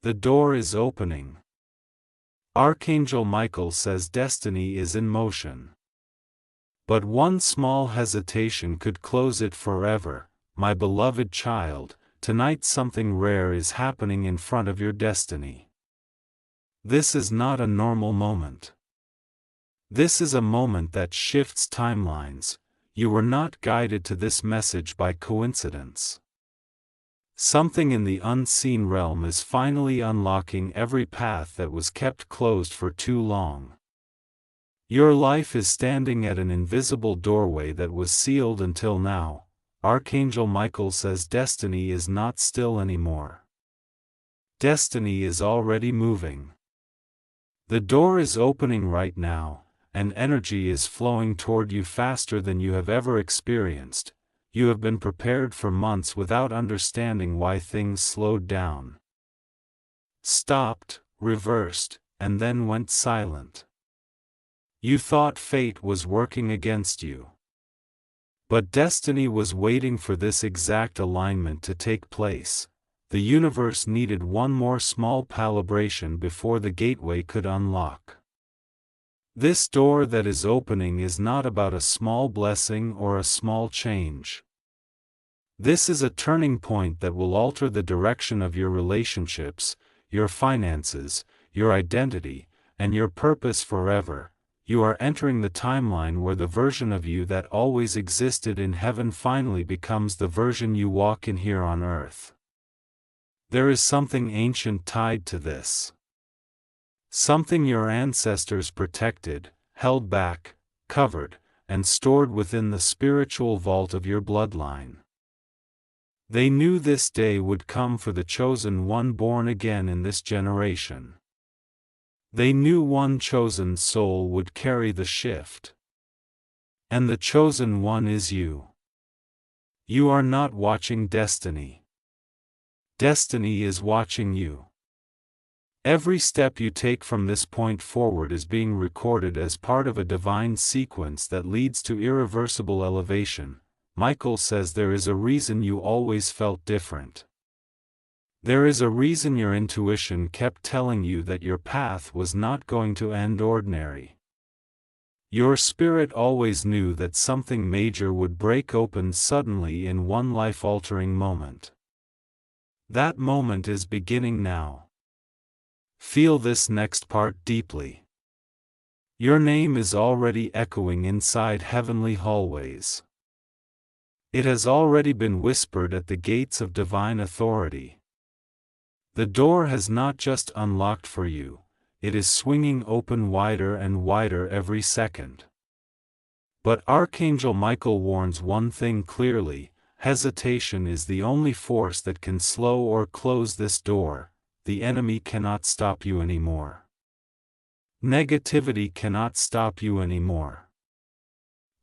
The door is opening. Archangel Michael says destiny is in motion. But one small hesitation could close it forever. My beloved child, tonight something rare is happening in front of your destiny. This is not a normal moment. This is a moment that shifts timelines. You were not guided to this message by coincidence. Something in the unseen realm is finally unlocking every path that was kept closed for too long. Your life is standing at an invisible doorway that was sealed until now. Archangel Michael says destiny is not still anymore. Destiny is already moving. The door is opening right now, and energy is flowing toward you faster than you have ever experienced. You have been prepared for months without understanding why things slowed down, stopped, reversed, and then went silent. You thought fate was working against you. But destiny was waiting for this exact alignment to take place. The universe needed one more small calibration before the gateway could unlock. This door that is opening is not about a small blessing or a small change. This is a turning point that will alter the direction of your relationships, your finances, your identity, and your purpose forever. You are entering the timeline where the version of you that always existed in heaven finally becomes the version you walk in here on earth. There is something ancient tied to this. Something your ancestors protected, held back, covered, and stored within the spiritual vault of your bloodline. They knew this day would come for the chosen one born again in this generation. They knew one chosen soul would carry the shift. And the chosen one is you. You are not watching destiny. Destiny is watching you. Every step you take from this point forward is being recorded as part of a divine sequence that leads to irreversible elevation. Michael says there is a reason you always felt different. There is a reason your intuition kept telling you that your path was not going to end ordinary. Your spirit always knew that something major would break open suddenly in one life-altering moment. That moment is beginning now. Feel this next part deeply. Your name is already echoing inside heavenly hallways. It has already been whispered at the gates of divine authority. The door has not just unlocked for you, it is swinging open wider and wider every second. But Archangel Michael warns one thing clearly: hesitation is the only force that can slow or close this door. The enemy cannot stop you anymore. Negativity cannot stop you anymore.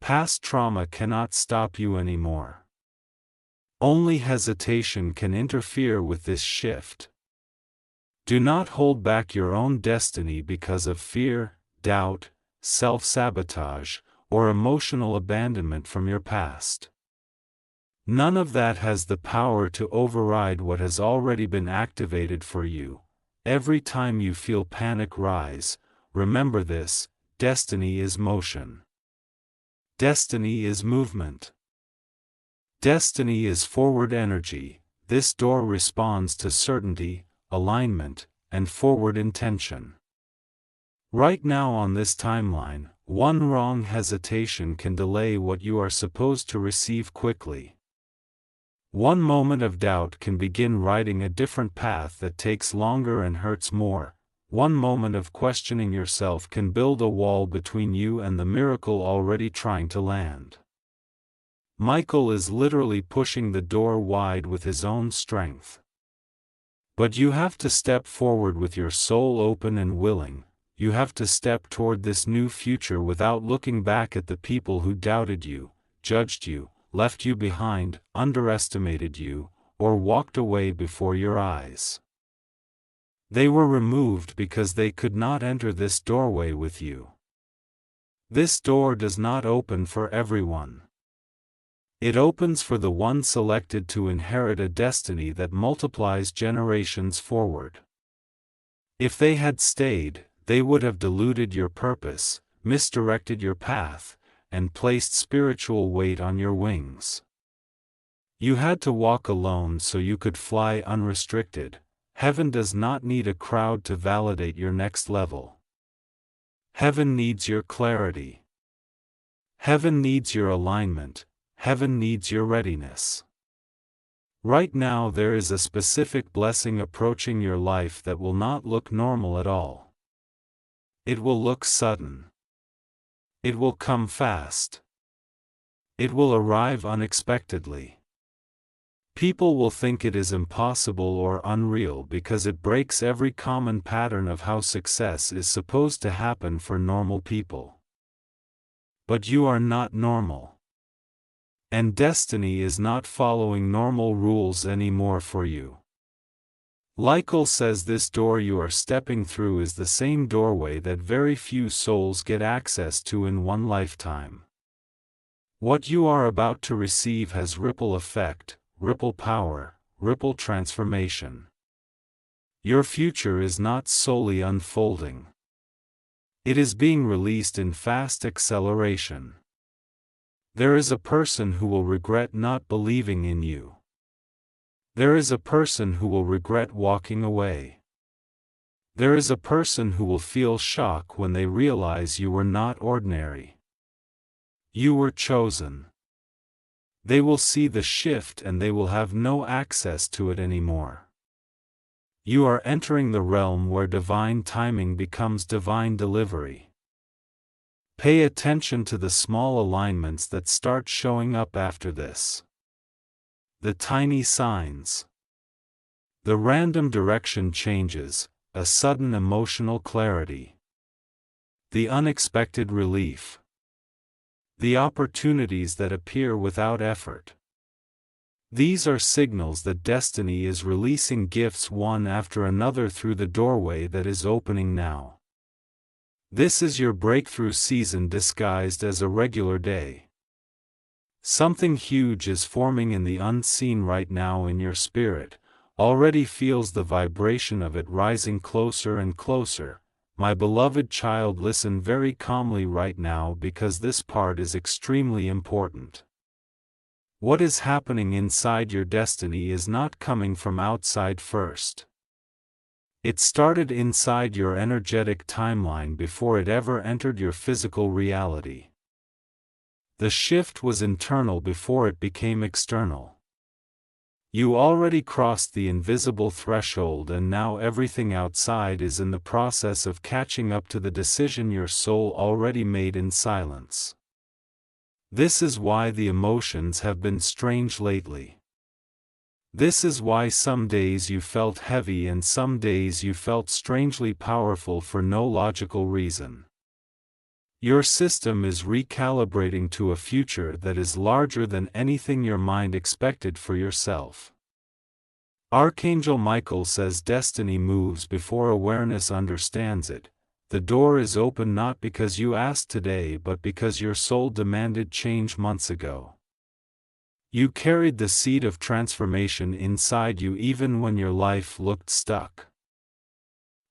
Past trauma cannot stop you anymore. Only hesitation can interfere with this shift. Do not hold back your own destiny because of fear, doubt, self-sabotage, or emotional abandonment from your past. None of that has the power to override what has already been activated for you. Every time you feel panic rise, remember this: destiny is motion. Destiny is movement. Destiny is forward energy. This door responds to certainty, alignment, and forward intention. Right now on this timeline, one wrong hesitation can delay what you are supposed to receive quickly. One moment of doubt can begin writing a different path that takes longer and hurts more. One moment of questioning yourself can build a wall between you and the miracle already trying to land. Michael is literally pushing the door wide with his own strength. But you have to step forward with your soul open and willing. You have to step toward this new future without looking back at the people who doubted you, judged you, left you behind, underestimated you, or walked away before your eyes. They were removed because they could not enter this doorway with you. This door does not open for everyone. It opens for the one selected to inherit a destiny that multiplies generations forward. If they had stayed, they would have diluted your purpose, misdirected your path, and placed spiritual weight on your wings. You had to walk alone so you could fly unrestricted. Heaven does not need a crowd to validate your next level. Heaven needs your clarity. Heaven needs your alignment. Heaven needs your readiness. Right now there is a specific blessing approaching your life that will not look normal at all. It will look sudden. It will come fast. It will arrive unexpectedly. People will think it is impossible or unreal because it breaks every common pattern of how success is supposed to happen for normal people. But you are not normal. And destiny is not following normal rules anymore for you. Lykel says this door you are stepping through is the same doorway that very few souls get access to in one lifetime. What you are about to receive has ripple effect, ripple power, ripple transformation. Your future is not solely unfolding. It is being released in fast acceleration. There is a person who will regret not believing in you. There is a person who will regret walking away. There is a person who will feel shock when they realize you were not ordinary. You were chosen. They will see the shift and they will have no access to it anymore. You are entering the realm where divine timing becomes divine delivery. Pay attention to the small alignments that start showing up after this. The tiny signs. The random direction changes, a sudden emotional clarity. The unexpected relief. The opportunities that appear without effort. These are signals that destiny is releasing gifts one after another through the doorway that is opening now. This is your breakthrough season disguised as a regular day. Something huge is forming in the unseen right now in your spirit, already feels the vibration of it rising closer and closer. My beloved child, listen very calmly right now because this part is extremely important. What is happening inside your destiny is not coming from outside first. It started inside your energetic timeline before it ever entered your physical reality. The shift was internal before it became external. You already crossed the invisible threshold and now everything outside is in the process of catching up to the decision your soul already made in silence. This is why the emotions have been strange lately. This is why some days you felt heavy and some days you felt strangely powerful for no logical reason. Your system is recalibrating to a future that is larger than anything your mind expected for yourself. Archangel Michael says destiny moves before awareness understands it. The door is open not because you asked today but because your soul demanded change months ago. You carried the seed of transformation inside you even when your life looked stuck.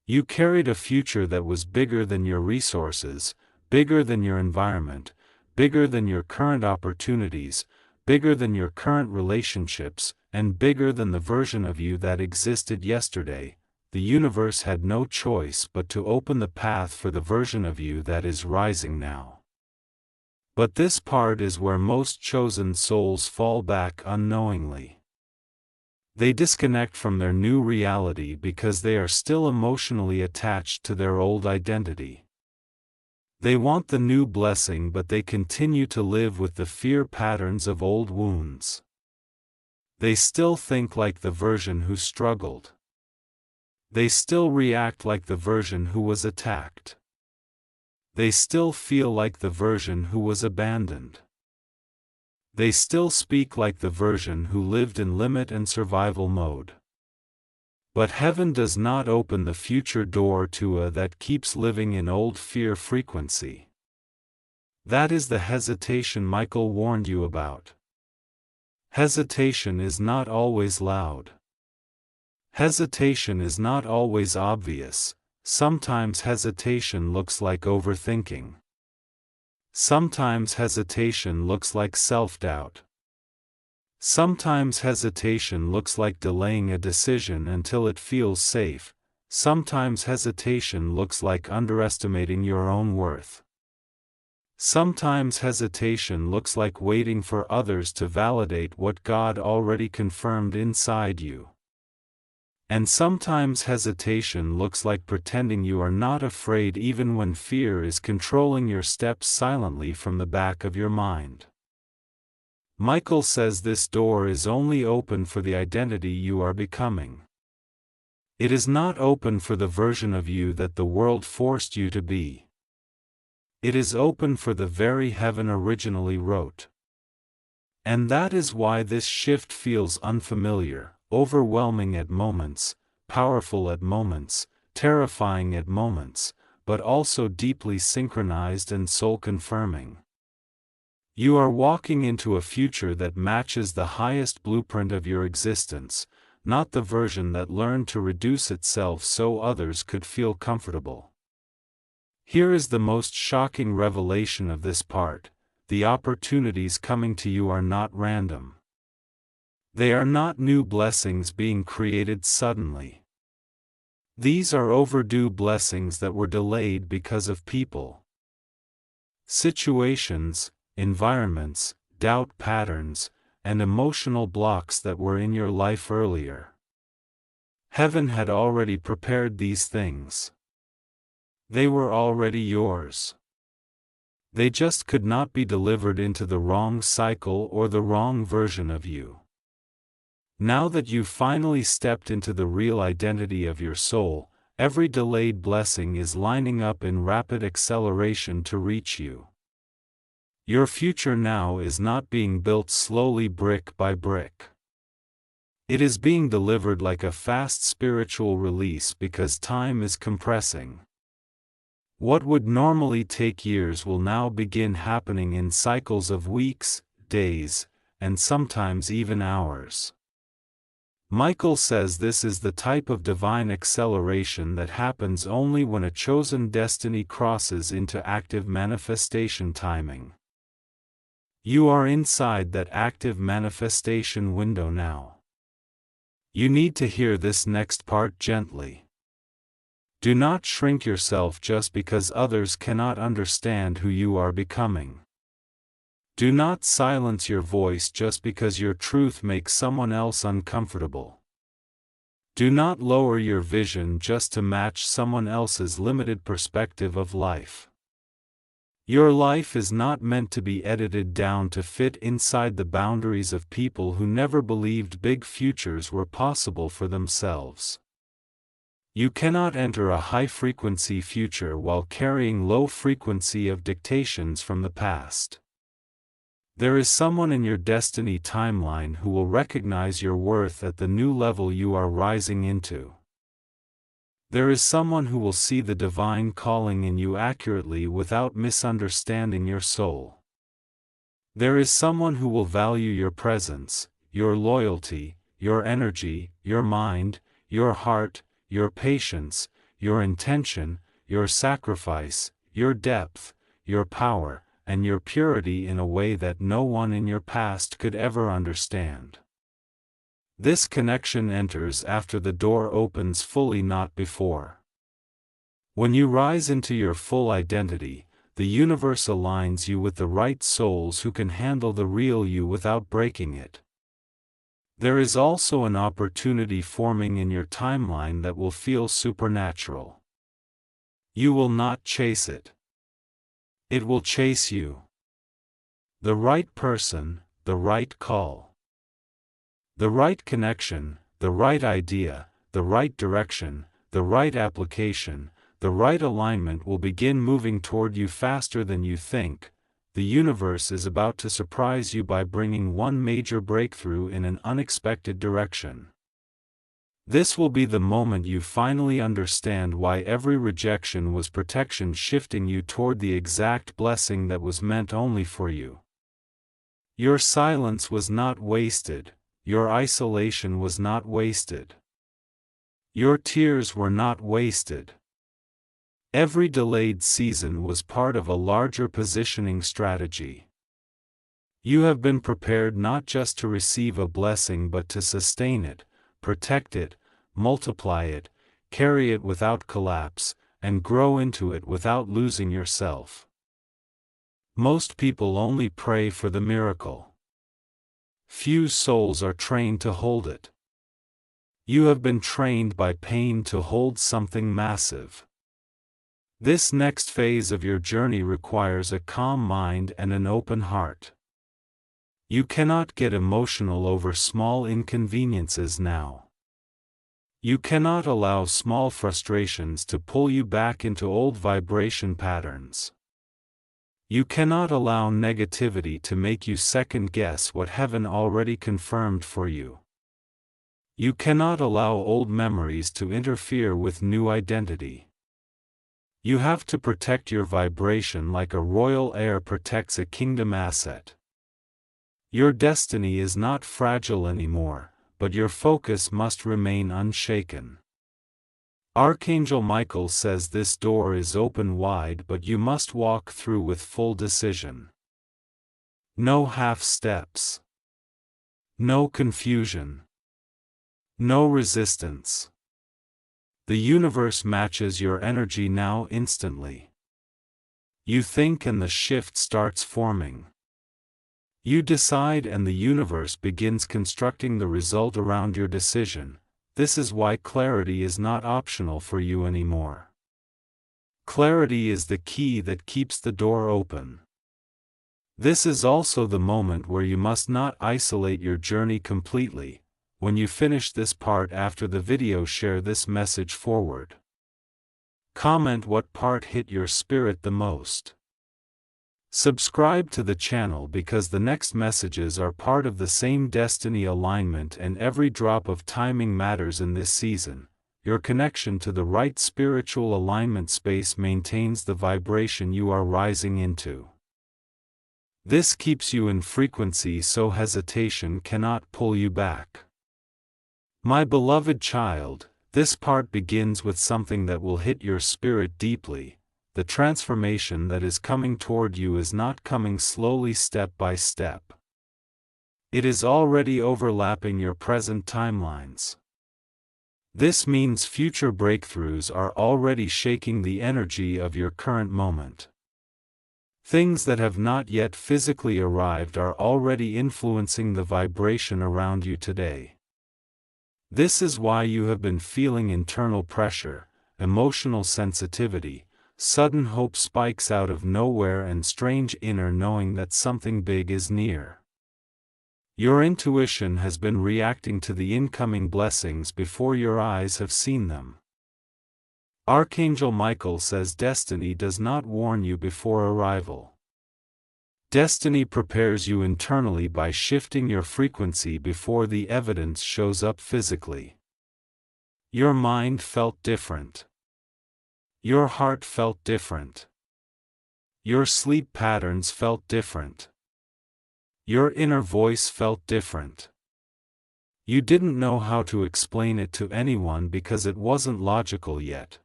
You carried a future that was bigger than your resources, bigger than your environment, bigger than your current opportunities, bigger than your current relationships, and bigger than the version of you that existed yesterday. The universe had no choice but to open the path for the version of you that is rising now. But this part is where most chosen souls fall back unknowingly. They disconnect from their new reality because they are still emotionally attached to their old identity. They want the new blessing but they continue to live with the fear patterns of old wounds. They still think like the version who struggled. They still react like the version who was attacked. They still feel like the version who was abandoned. They still speak like the version who lived in limit and survival mode. But heaven does not open the future door to a that keeps living in old fear frequency. That is the hesitation Michael warned you about. Hesitation is not always loud. Hesitation is not always obvious. Sometimes hesitation looks like overthinking. Sometimes hesitation looks like self-doubt. Sometimes hesitation looks like delaying a decision until it feels safe. Sometimes hesitation looks like underestimating your own worth. Sometimes hesitation looks like waiting for others to validate what God already confirmed inside you. And sometimes hesitation looks like pretending you are not afraid even when fear is controlling your steps silently from the back of your mind. Michael says this door is only open for the identity you are becoming. It is not open for the version of you that the world forced you to be. It is open for the very heaven originally wrote. And that is why this shift feels unfamiliar, overwhelming at moments, powerful at moments, terrifying at moments, but also deeply synchronized and soul-confirming. You are walking into a future that matches the highest blueprint of your existence, not the version that learned to reduce itself so others could feel comfortable. Here is the most shocking revelation of this part: the opportunities coming to you are not random. They are not new blessings being created suddenly. These are overdue blessings that were delayed because of people, situations, environments, doubt patterns, and emotional blocks that were in your life earlier. Heaven had already prepared these things. They were already yours. They just could not be delivered into the wrong cycle or the wrong version of you. Now that you've finally stepped into the real identity of your soul, every delayed blessing is lining up in rapid acceleration to reach you. Your future now is not being built slowly brick by brick. It is being delivered like a fast spiritual release because time is compressing. What would normally take years will now begin happening in cycles of weeks, days, and sometimes even hours. Michael says this is the type of divine acceleration that happens only when a chosen destiny crosses into active manifestation timing. You are inside that active manifestation window now. You need to hear this next part gently. Do not shrink yourself just because others cannot understand who you are becoming. Do not silence your voice just because your truth makes someone else uncomfortable. Do not lower your vision just to match someone else's limited perspective of life. Your life is not meant to be edited down to fit inside the boundaries of people who never believed big futures were possible for themselves. You cannot enter a high-frequency future while carrying low frequency of dictations from the past. There is someone in your destiny timeline who will recognize your worth at the new level you are rising into. There is someone who will see the divine calling in you accurately without misunderstanding your soul. There is someone who will value your presence, your loyalty, your energy, your mind, your heart, your patience, your intention, your sacrifice, your depth, your power, and your purity in a way that no one in your past could ever understand. This connection enters after the door opens fully, not before. When you rise into your full identity, the universe aligns you with the right souls who can handle the real you without breaking it. There is also an opportunity forming in your timeline that will feel supernatural. You will not chase it. It will chase you. The right person, the right call. The right connection, the right idea, the right direction, the right application, the right alignment will begin moving toward you faster than you think. The universe is about to surprise you by bringing one major breakthrough in an unexpected direction. This will be the moment you finally understand why every rejection was protection, shifting you toward the exact blessing that was meant only for you. Your silence was not wasted, your isolation was not wasted. Your tears were not wasted. Every delayed season was part of a larger positioning strategy. You have been prepared not just to receive a blessing but to sustain it, protect it, multiply it, carry it without collapse, and grow into it without losing yourself. Most people only pray for the miracle. Few souls are trained to hold it. You have been trained by pain to hold something massive. This next phase of your journey requires a calm mind and an open heart. You cannot get emotional over small inconveniences now. You cannot allow small frustrations to pull you back into old vibration patterns. You cannot allow negativity to make you second-guess what heaven already confirmed for you. You cannot allow old memories to interfere with new identity. You have to protect your vibration like a royal heir protects a kingdom asset. Your destiny is not fragile anymore, but your focus must remain unshaken. Archangel Michael says this door is open wide, but you must walk through with full decision. No half steps. No confusion. No resistance. The universe matches your energy now instantly. You think and the shift starts forming. You decide and the universe begins constructing the result around your decision. This is why clarity is not optional for you anymore. Clarity is the key that keeps the door open. This is also the moment where you must not isolate your journey completely. When you finish this part after the video, share this message forward. Comment what part hit your spirit the most. Subscribe to the channel because the next messages are part of the same destiny alignment, and every drop of timing matters in this season. Your connection to the right spiritual alignment space maintains the vibration you are rising into. This keeps you in frequency so hesitation cannot pull you back. My beloved child, this part begins with something that will hit your spirit deeply. The transformation that is coming toward you is not coming slowly step by step. It is already overlapping your present timelines. This means future breakthroughs are already shaking the energy of your current moment. Things that have not yet physically arrived are already influencing the vibration around you today. This is why you have been feeling internal pressure, emotional sensitivity, sudden hope spikes out of nowhere, and strange inner knowing that something big is near. Your intuition has been reacting to the incoming blessings before your eyes have seen them. Archangel Michael says destiny does not warn you before arrival. Destiny prepares you internally by shifting your frequency before the evidence shows up physically. Your mind felt different. Your heart felt different. Your sleep patterns felt different. Your inner voice felt different. You didn't know how to explain it to anyone because it wasn't logical yet.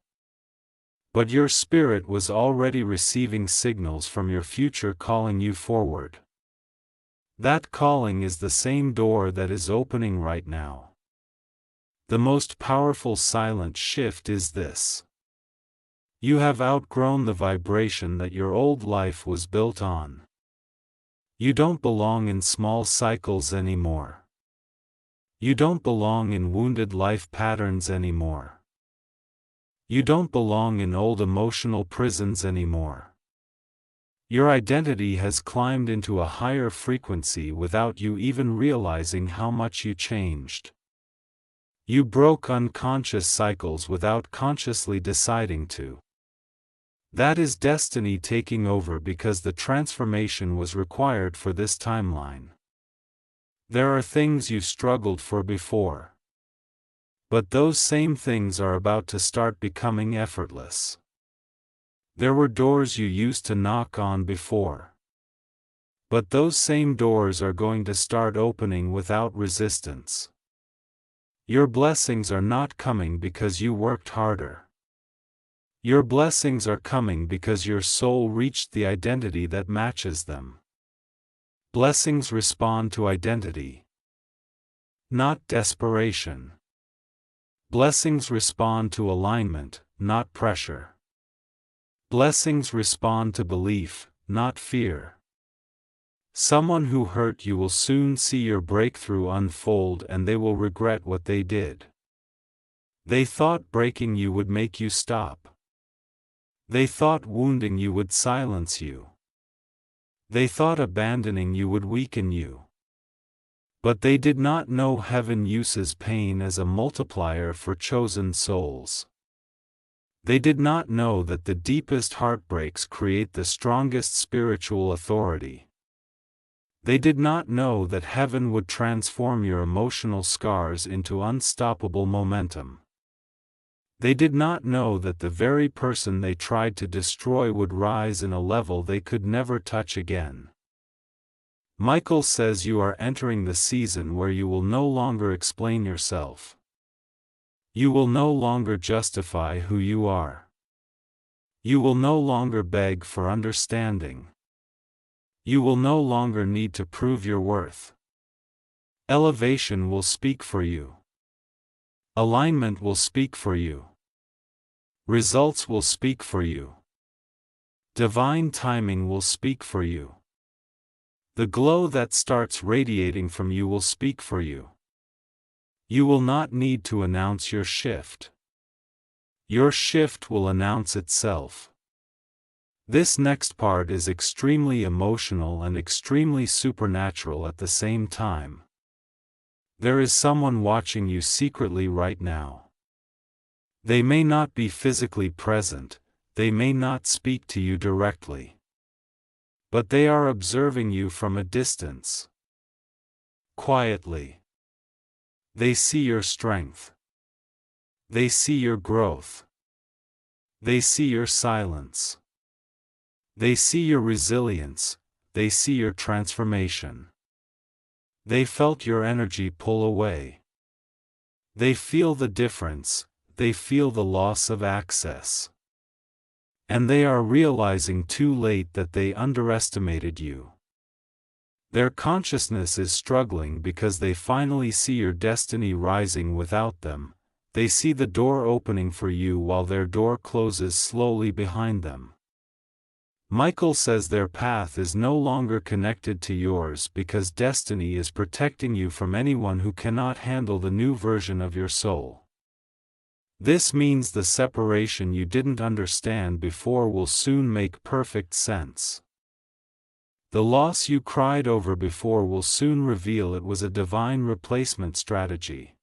But your spirit was already receiving signals from your future calling you forward. That calling is the same door that is opening right now. The most powerful silent shift is this. You have outgrown the vibration that your old life was built on. You don't belong in small cycles anymore. You don't belong in wounded life patterns anymore. You don't belong in old emotional prisons anymore. Your identity has climbed into a higher frequency without you even realizing how much you changed. You broke unconscious cycles without consciously deciding to. That is destiny taking over because the transformation was required for this timeline. There are things you struggled for before. But those same things are about to start becoming effortless. There were doors you used to knock on before. But those same doors are going to start opening without resistance. Your blessings are not coming because you worked harder. Your blessings are coming because your soul reached the identity that matches them. Blessings respond to identity, not desperation. Blessings respond to alignment, not pressure. Blessings respond to belief, not fear. Someone who hurt you will soon see your breakthrough unfold and they will regret what they did. They thought breaking you would make you stop. They thought wounding you would silence you. They thought abandoning you would weaken you. But they did not know heaven uses pain as a multiplier for chosen souls. They did not know that the deepest heartbreaks create the strongest spiritual authority. They did not know that heaven would transform your emotional scars into unstoppable momentum. They did not know that the very person they tried to destroy would rise in a level they could never touch again. Michael says you are entering the season where you will no longer explain yourself. You will no longer justify who you are. You will no longer beg for understanding. You will no longer need to prove your worth. Elevation will speak for you. Alignment will speak for you. Results will speak for you. Divine timing will speak for you. The glow that starts radiating from you will speak for you. You will not need to announce your shift. Your shift will announce itself. This next part is extremely emotional and extremely supernatural at the same time. There is someone watching you secretly right now. They may not be physically present, they may not speak to you directly. But they are observing you from a distance. Quietly. They see your strength. They see your growth. They see your silence. They see your resilience, they see your transformation. They felt your energy pull away. They feel the difference, they feel the loss of access. And they are realizing too late that they underestimated you. Their consciousness is struggling because they finally see your destiny rising without them. They see the door opening for you while their door closes slowly behind them. Michael says their path is no longer connected to yours because destiny is protecting you from anyone who cannot handle the new version of your soul. This means the separation you didn't understand before will soon make perfect sense. The loss you cried over before will soon reveal it was a divine replacement strategy.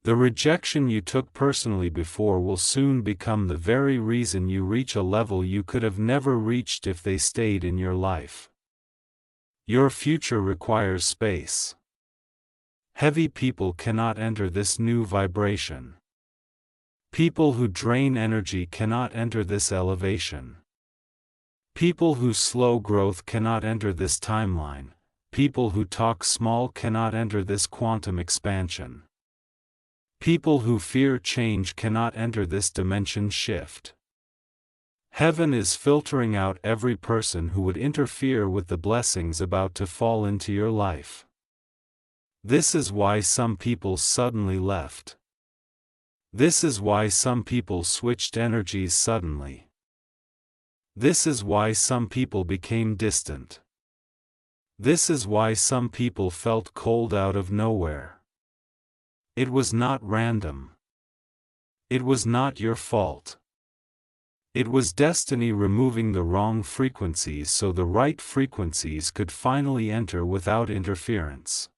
The rejection you took personally before will soon become the very reason you reach a level you could have never reached if they stayed in your life. Your future requires space. Heavy people cannot enter this new vibration. People who drain energy cannot enter this elevation. People whose slow growth cannot enter this timeline. People who talk small cannot enter this quantum expansion. People who fear change cannot enter this dimension shift. Heaven is filtering out every person who would interfere with the blessings about to fall into your life. This is why some people suddenly left. This is why some people switched energies suddenly. This is why some people became distant. This is why some people felt cold out of nowhere. It was not random. It was not your fault. It was destiny removing the wrong frequencies so the right frequencies could finally enter without interference.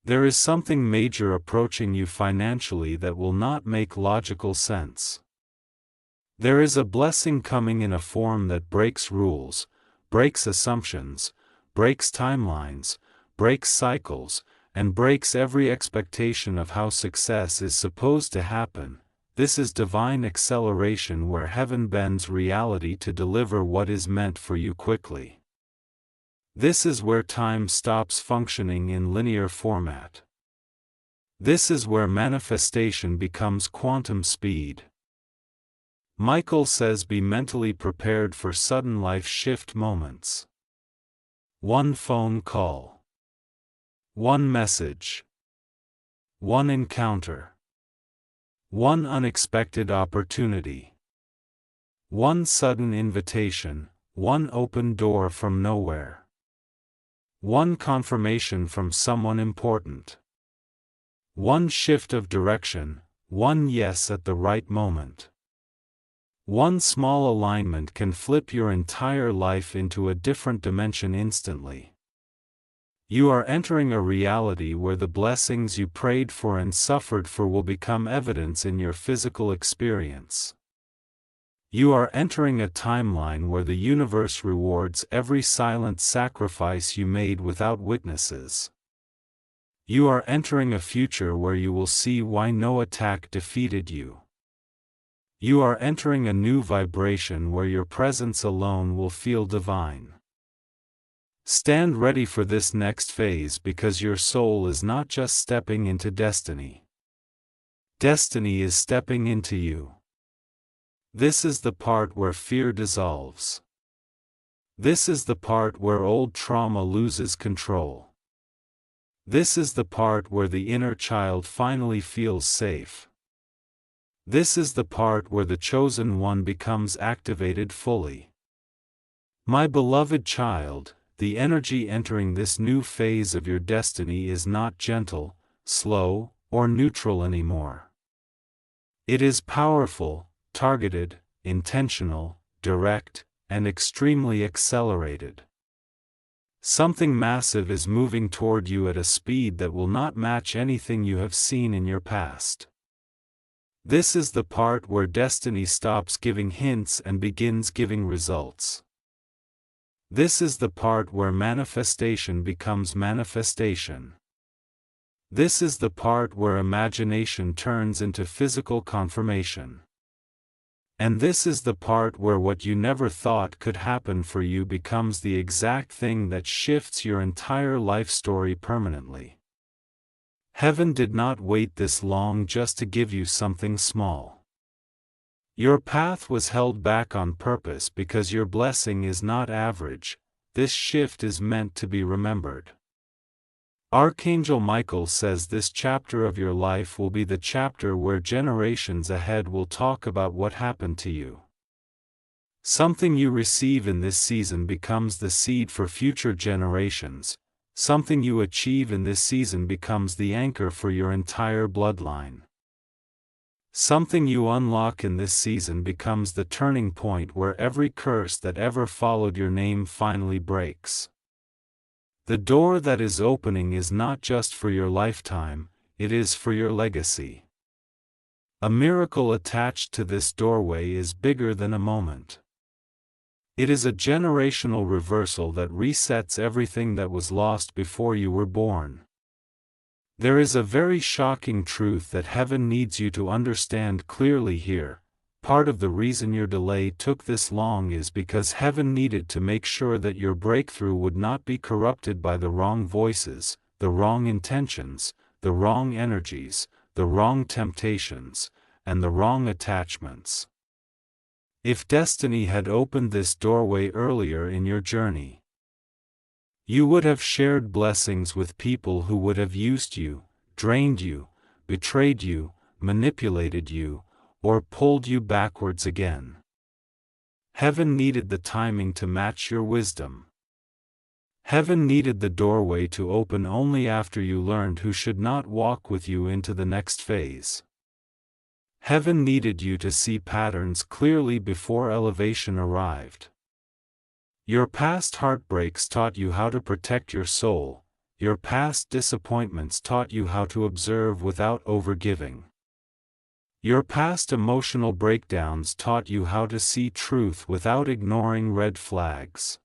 There is something major approaching you financially that will not make logical sense. There is a blessing coming in a form that breaks rules, breaks assumptions, breaks timelines, breaks cycles, and breaks every expectation of how success is supposed to happen. This is divine acceleration where heaven bends reality to deliver what is meant for you quickly. This is where time stops functioning in linear format. This is where manifestation becomes quantum speed. Michael says be mentally prepared for sudden life shift moments. One phone call. One message. One encounter. One unexpected opportunity. One sudden invitation, one open door from nowhere. One confirmation from someone important. One shift of direction, one yes at the right moment. One small alignment can flip your entire life into a different dimension instantly. You are entering a reality where the blessings you prayed for and suffered for will become evidence in your physical experience. You are entering a timeline where the universe rewards every silent sacrifice you made without witnesses. You are entering a future where you will see why no attack defeated you. You are entering a new vibration where your presence alone will feel divine. Stand ready for this next phase because your soul is not just stepping into destiny. Destiny is stepping into you. This is the part where fear dissolves. This is the part where old trauma loses control. This is the part where the inner child finally feels safe. This is the part where the chosen one becomes activated fully. My beloved child, the energy entering this new phase of your destiny is not gentle, slow, or neutral anymore. It is powerful, targeted, intentional, direct, and extremely accelerated. Something massive is moving toward you at a speed that will not match anything you have seen in your past. This is the part where destiny stops giving hints and begins giving results. This is the part where manifestation becomes manifestation. This is the part where imagination turns into physical confirmation. And this is the part where what you never thought could happen for you becomes the exact thing that shifts your entire life story permanently. Heaven did not wait this long just to give you something small. Your path was held back on purpose because your blessing is not average. This shift is meant to be remembered. Archangel Michael says this chapter of your life will be the chapter where generations ahead will talk about what happened to you. Something you receive in this season becomes the seed for future generations. Something you achieve in this season becomes the anchor for your entire bloodline. Something you unlock in this season becomes the turning point where every curse that ever followed your name finally breaks. The door that is opening is not just for your lifetime, it is for your legacy. A miracle attached to this doorway is bigger than a moment. It is a generational reversal that resets everything that was lost before you were born. There is a very shocking truth that heaven needs you to understand clearly here. Part of the reason your delay took this long is because heaven needed to make sure that your breakthrough would not be corrupted by the wrong voices, the wrong intentions, the wrong energies, the wrong temptations, and the wrong attachments. If destiny had opened this doorway earlier in your journey, you would have shared blessings with people who would have used you, drained you, betrayed you, manipulated you, or pulled you backwards again. Heaven needed the timing to match your wisdom. Heaven needed the doorway to open only after you learned who should not walk with you into the next phase. Heaven needed you to see patterns clearly before elevation arrived. Your past heartbreaks taught you how to protect your soul. Your past disappointments taught you how to observe without overgiving. Your past emotional breakdowns taught you how to see truth without ignoring red flags.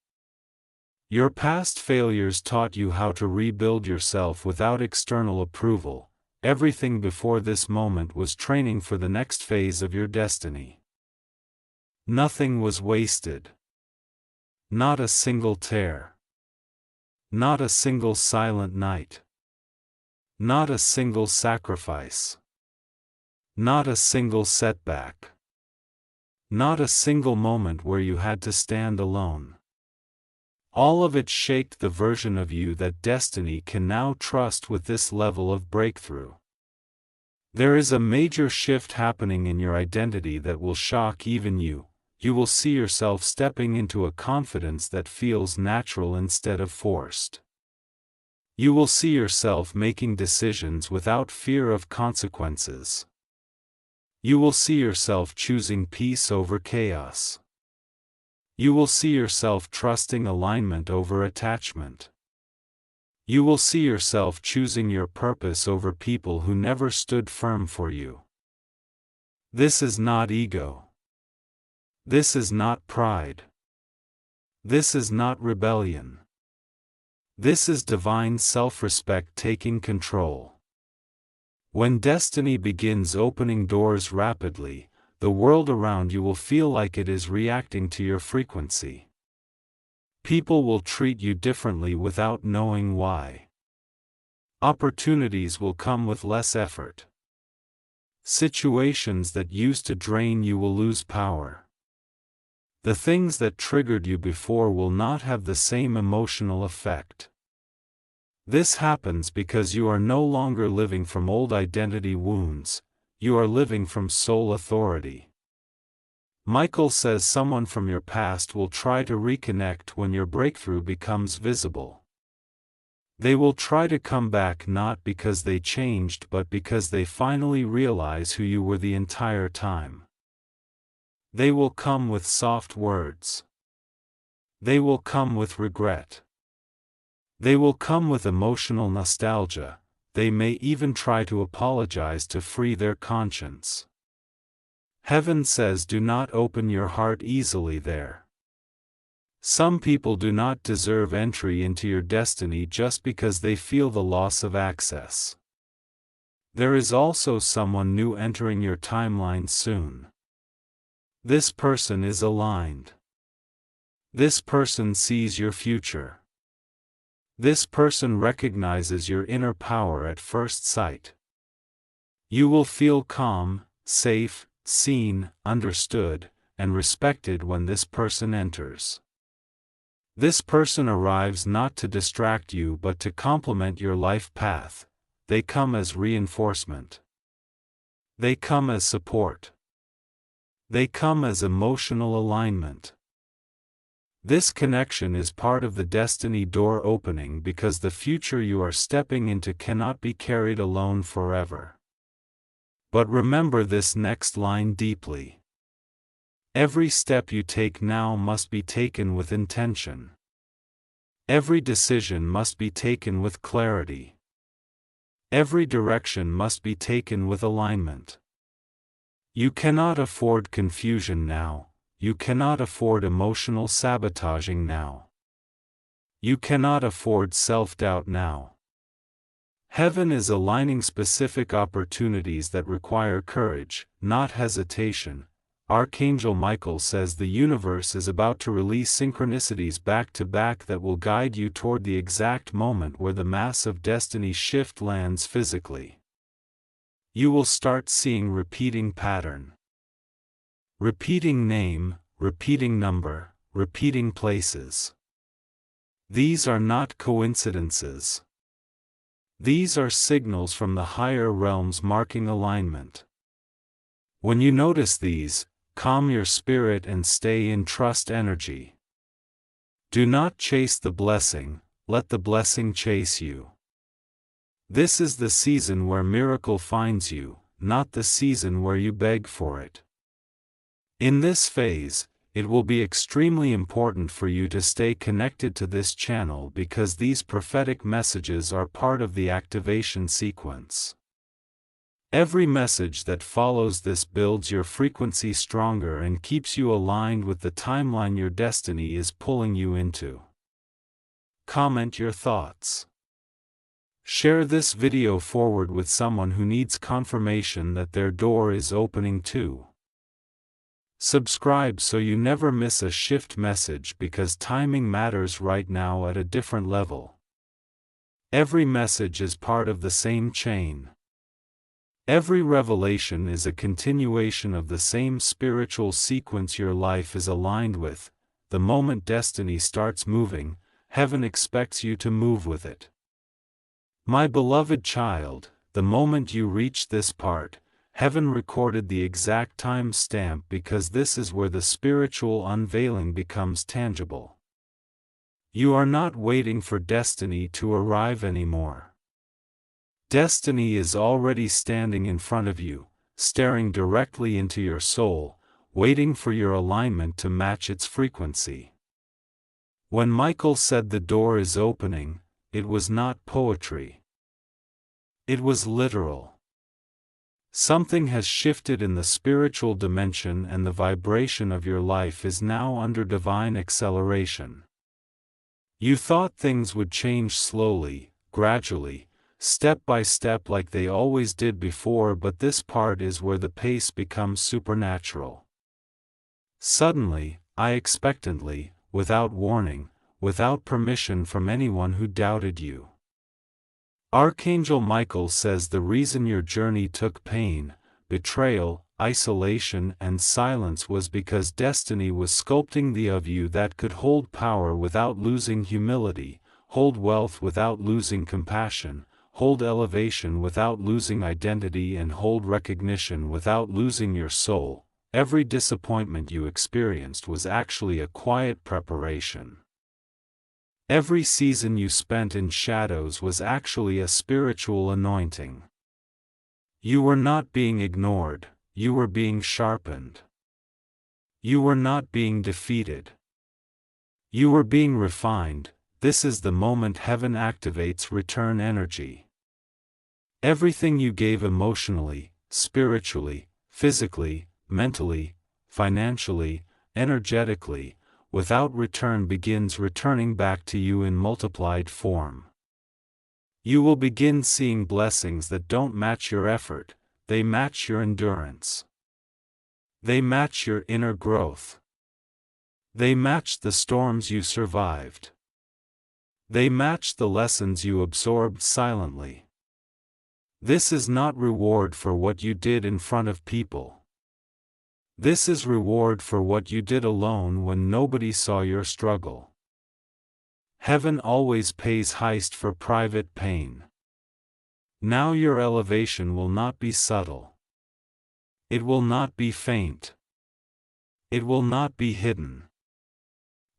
Your past failures taught you how to rebuild yourself without external approval. Everything before this moment was training for the next phase of your destiny. Nothing was wasted. Not a single tear. Not a single silent night. Not a single sacrifice. Not a single setback. Not a single moment where you had to stand alone. All of it shaped the version of you that destiny can now trust with this level of breakthrough. There is a major shift happening in your identity that will shock even you. You will see yourself stepping into a confidence that feels natural instead of forced. You will see yourself making decisions without fear of consequences. You will see yourself choosing peace over chaos. You will see yourself trusting alignment over attachment. You will see yourself choosing your purpose over people who never stood firm for you. This is not ego. This is not pride. This is not rebellion. This is divine self-respect taking control. When destiny begins opening doors rapidly, the world around you will feel like it is reacting to your frequency. People will treat you differently without knowing why. Opportunities will come with less effort. Situations that used to drain you will lose power. The things that triggered you before will not have the same emotional effect. This happens because you are no longer living from old identity wounds, you are living from soul authority. Michael says someone from your past will try to reconnect when your breakthrough becomes visible. They will try to come back not because they changed but because they finally realize who you were the entire time. They will come with soft words. They will come with regret. They will come with emotional nostalgia. They may even try to apologize to free their conscience. Heaven says do not open your heart easily there. Some people do not deserve entry into your destiny just because they feel the loss of access. There is also someone new entering your timeline soon. This person is aligned. This person sees your future. This person recognizes your inner power at first sight. You will feel calm, safe, seen, understood, and respected when this person enters. This person arrives not to distract you but to complement your life path. They come as reinforcement. They come as support. They come as emotional alignment. This connection is part of the destiny door opening because the future you are stepping into cannot be carried alone forever. But remember this next line deeply. Every step you take now must be taken with intention. Every decision must be taken with clarity. Every direction must be taken with alignment. You cannot afford confusion now. You cannot afford emotional sabotaging now. You cannot afford self-doubt now. Heaven is aligning specific opportunities that require courage, not hesitation. Archangel Michael says the universe is about to release synchronicities back to back that will guide you toward the exact moment where the massive destiny shift lands physically. You will start seeing repeating pattern. Repeating name, repeating number, repeating places. These are not coincidences. These are signals from the higher realms marking alignment. When you notice these, calm your spirit and stay in trust energy. Do not chase the blessing, let the blessing chase you. This is the season where miracle finds you, not the season where you beg for it. In this phase, it will be extremely important for you to stay connected to this channel because these prophetic messages are part of the activation sequence. Every message that follows this builds your frequency stronger and keeps you aligned with the timeline your destiny is pulling you into. Comment your thoughts. Share this video forward with someone who needs confirmation that their door is opening too. Subscribe so you never miss a shift message because timing matters right now at a different level. Every message is part of the same chain. Every revelation is a continuation of the same spiritual sequence your life is aligned with. The moment destiny starts moving, heaven expects you to move with it. My beloved child, the moment you reach this part, heaven recorded the exact time stamp because this is where the spiritual unveiling becomes tangible. You are not waiting for destiny to arrive anymore. Destiny is already standing in front of you, staring directly into your soul, waiting for your alignment to match its frequency. When Michael said the door is opening, it was not poetry. It was literal. Something has shifted in the spiritual dimension and the vibration of your life is now under divine acceleration. You thought things would change slowly, gradually, step by step like they always did before, but this part is where the pace becomes supernatural. Suddenly, unexpectedly, without warning, without permission from anyone who doubted you. Archangel Michael says the reason your journey took pain, betrayal, isolation and silence was because destiny was sculpting the of you that could hold power without losing humility, hold wealth without losing compassion, hold elevation without losing identity, and hold recognition without losing your soul. Every disappointment you experienced was actually a quiet preparation. Every season you spent in shadows was actually a spiritual anointing. You were not being ignored, you were being sharpened. You were not being defeated. You were being refined. This is the moment heaven activates return energy. Everything you gave emotionally, spiritually, physically, mentally, financially, energetically, without return begins returning back to you in multiplied form. You will begin seeing blessings that don't match your effort, they match your endurance. They match your inner growth. They match the storms you survived. They match the lessons you absorbed silently. This is not reward for what you did in front of people. This is reward for what you did alone when nobody saw your struggle. Heaven always pays heist for private pain. Now your elevation will not be subtle. It will not be faint. It will not be hidden.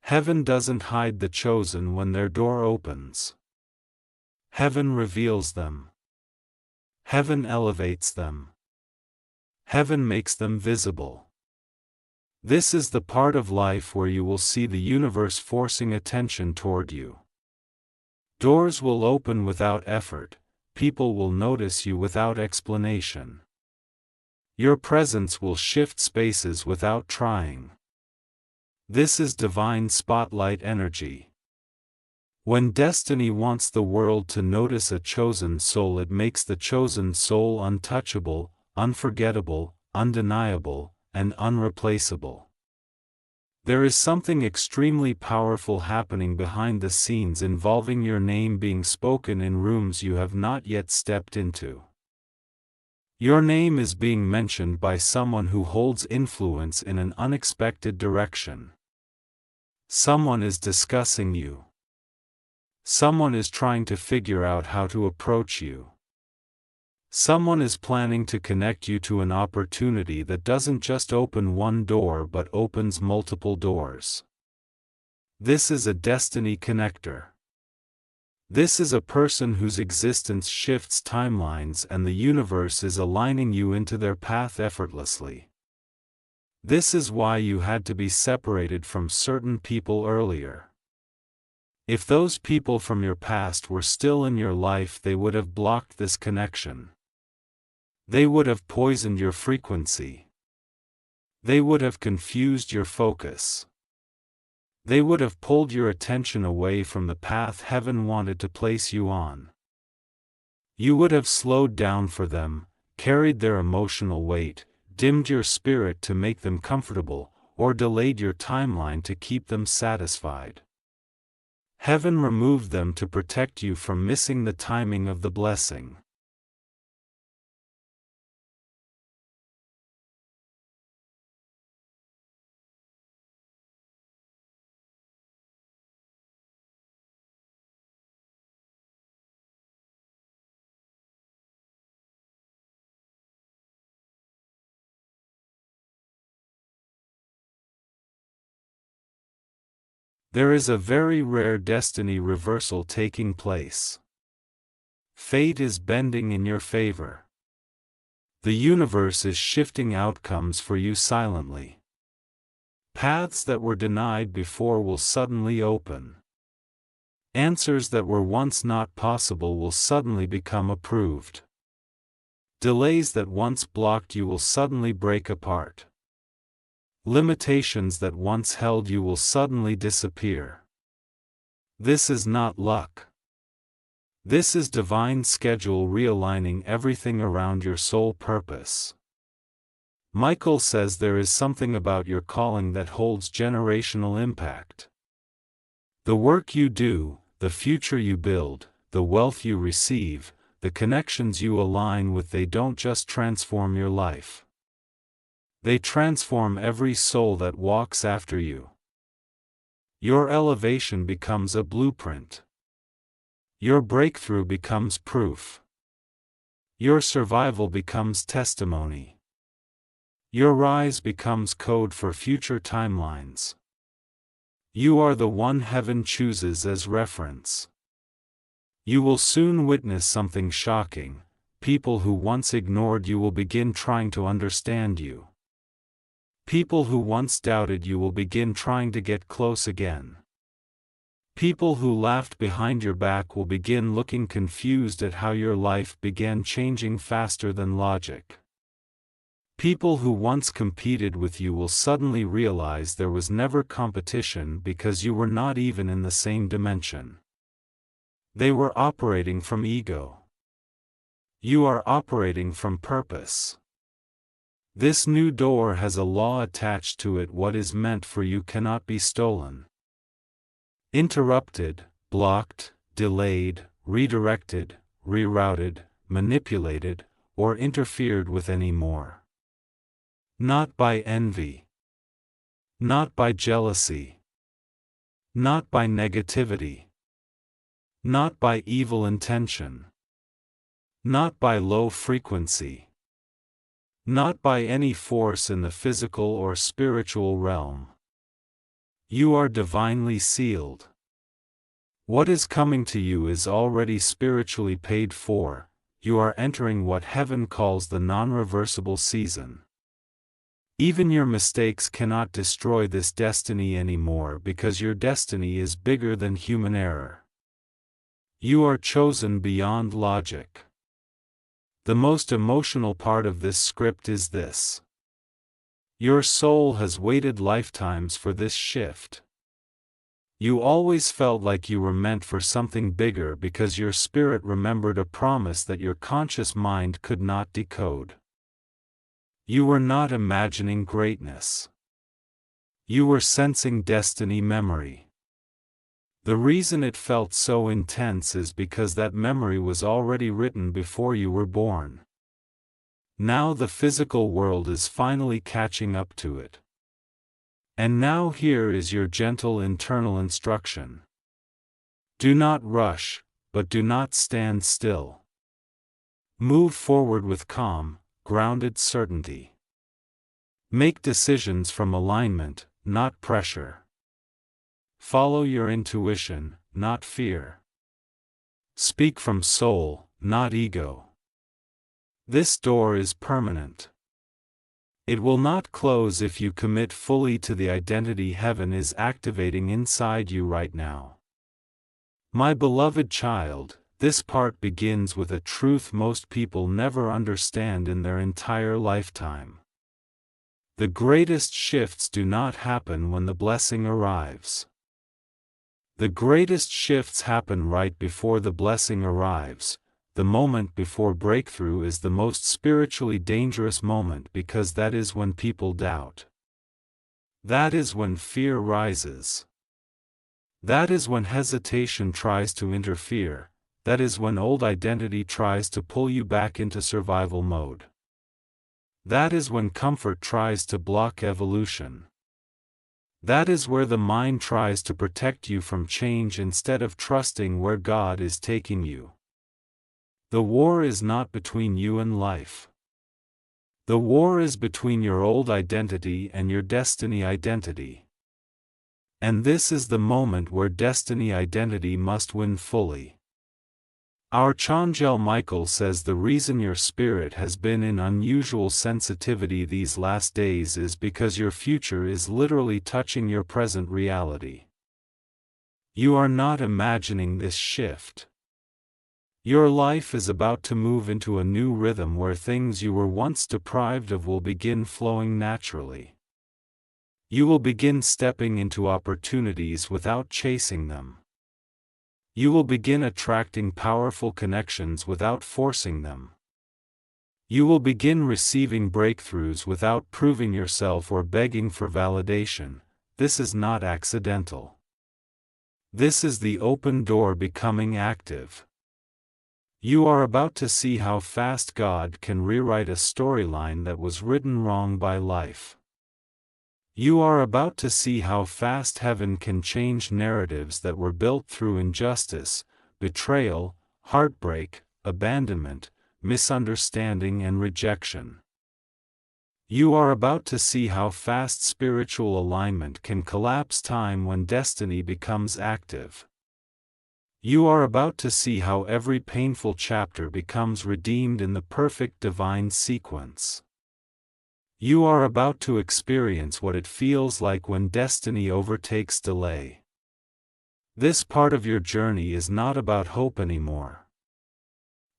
Heaven doesn't hide the chosen when their door opens. Heaven reveals them. Heaven elevates them. Heaven makes them visible. This is the part of life where you will see the universe forcing attention toward you. Doors will open without effort, people will notice you without explanation. Your presence will shift spaces without trying. This is divine spotlight energy. When destiny wants the world to notice a chosen soul, it makes the chosen soul untouchable, unforgettable, undeniable, and unreplaceable. There is something extremely powerful happening behind the scenes involving your name being spoken in rooms you have not yet stepped into. Your name is being mentioned by someone who holds influence in an unexpected direction. Someone is discussing you. Someone is trying to figure out how to approach you. Someone is planning to connect you to an opportunity that doesn't just open one door but opens multiple doors. This is a destiny connector. This is a person whose existence shifts timelines and the universe is aligning you into their path effortlessly. This is why you had to be separated from certain people earlier. If those people from your past were still in your life, they would have blocked this connection. They would have poisoned your frequency. They would have confused your focus. They would have pulled your attention away from the path heaven wanted to place you on. You would have slowed down for them, carried their emotional weight, dimmed your spirit to make them comfortable, or delayed your timeline to keep them satisfied. Heaven removed them to protect you from missing the timing of the blessing. There is a very rare destiny reversal taking place. Fate is bending in your favor. The universe is shifting outcomes for you silently. Paths that were denied before will suddenly open. Answers that were once not possible will suddenly become approved. Delays that once blocked you will suddenly break apart. Limitations that once held you will suddenly disappear. This is not luck. This is divine schedule realigning everything around your soul purpose. Michael says there is something about your calling that holds generational impact. The work you do, the future you build, the wealth you receive, the connections you align with, they don't just transform your life. They transform every soul that walks after you. Your elevation becomes a blueprint. Your breakthrough becomes proof. Your survival becomes testimony. Your rise becomes code for future timelines. You are the one heaven chooses as reference. You will soon witness something shocking. People who once ignored you will begin trying to understand you. People who once doubted you will begin trying to get close again. People who laughed behind your back will begin looking confused at how your life began changing faster than logic. People who once competed with you will suddenly realize there was never competition because you were not even in the same dimension. They were operating from ego. You are operating from purpose. This new door has a law attached to it. What is meant for you cannot be stolen, interrupted, blocked, delayed, redirected, rerouted, manipulated, or interfered with anymore. Not by envy. Not by jealousy. Not by negativity. Not by evil intention. Not by low frequency. Not by any force in the physical or spiritual realm. You are divinely sealed. What is coming to you is already spiritually paid for. You are entering what heaven calls the non-reversible season. Even your mistakes cannot destroy this destiny anymore because your destiny is bigger than human error. You are chosen beyond logic. The most emotional part of this script is this. Your soul has waited lifetimes for this shift. You always felt like you were meant for something bigger because your spirit remembered a promise that your conscious mind could not decode. You were not imagining greatness. You were sensing destiny memory. The reason it felt so intense is because that memory was already written before you were born. Now the physical world is finally catching up to it. And now here is your gentle internal instruction. Do not rush, but do not stand still. Move forward with calm, grounded certainty. Make decisions from alignment, not pressure. Follow your intuition, not fear. Speak from soul, not ego. This door is permanent. It will not close if you commit fully to the identity heaven is activating inside you right now. My beloved child, this part begins with a truth most people never understand in their entire lifetime. The greatest shifts do not happen when the blessing arrives. The greatest shifts happen right before the blessing arrives. The moment before breakthrough is the most spiritually dangerous moment because that is when people doubt. That is when fear rises. That is when hesitation tries to interfere, that is when old identity tries to pull you back into survival mode. That is when comfort tries to block evolution. That is where the mind tries to protect you from change instead of trusting where God is taking you. The war is not between you and life. The war is between your old identity and your destiny identity. And this is the moment where destiny identity must win fully. Archangel Michael says the reason your spirit has been in unusual sensitivity these last days is because your future is literally touching your present reality. You are not imagining this shift. Your life is about to move into a new rhythm where things you were once deprived of will begin flowing naturally. You will begin stepping into opportunities without chasing them. You will begin attracting powerful connections without forcing them. You will begin receiving breakthroughs without proving yourself or begging for validation. This is not accidental. This is the open door becoming active. You are about to see how fast God can rewrite a storyline that was written wrong by life. You are about to see how fast heaven can change narratives that were built through injustice, betrayal, heartbreak, abandonment, misunderstanding and rejection. You are about to see how fast spiritual alignment can collapse time when destiny becomes active. You are about to see how every painful chapter becomes redeemed in the perfect divine sequence. You are about to experience what it feels like when destiny overtakes delay. This part of your journey is not about hope anymore.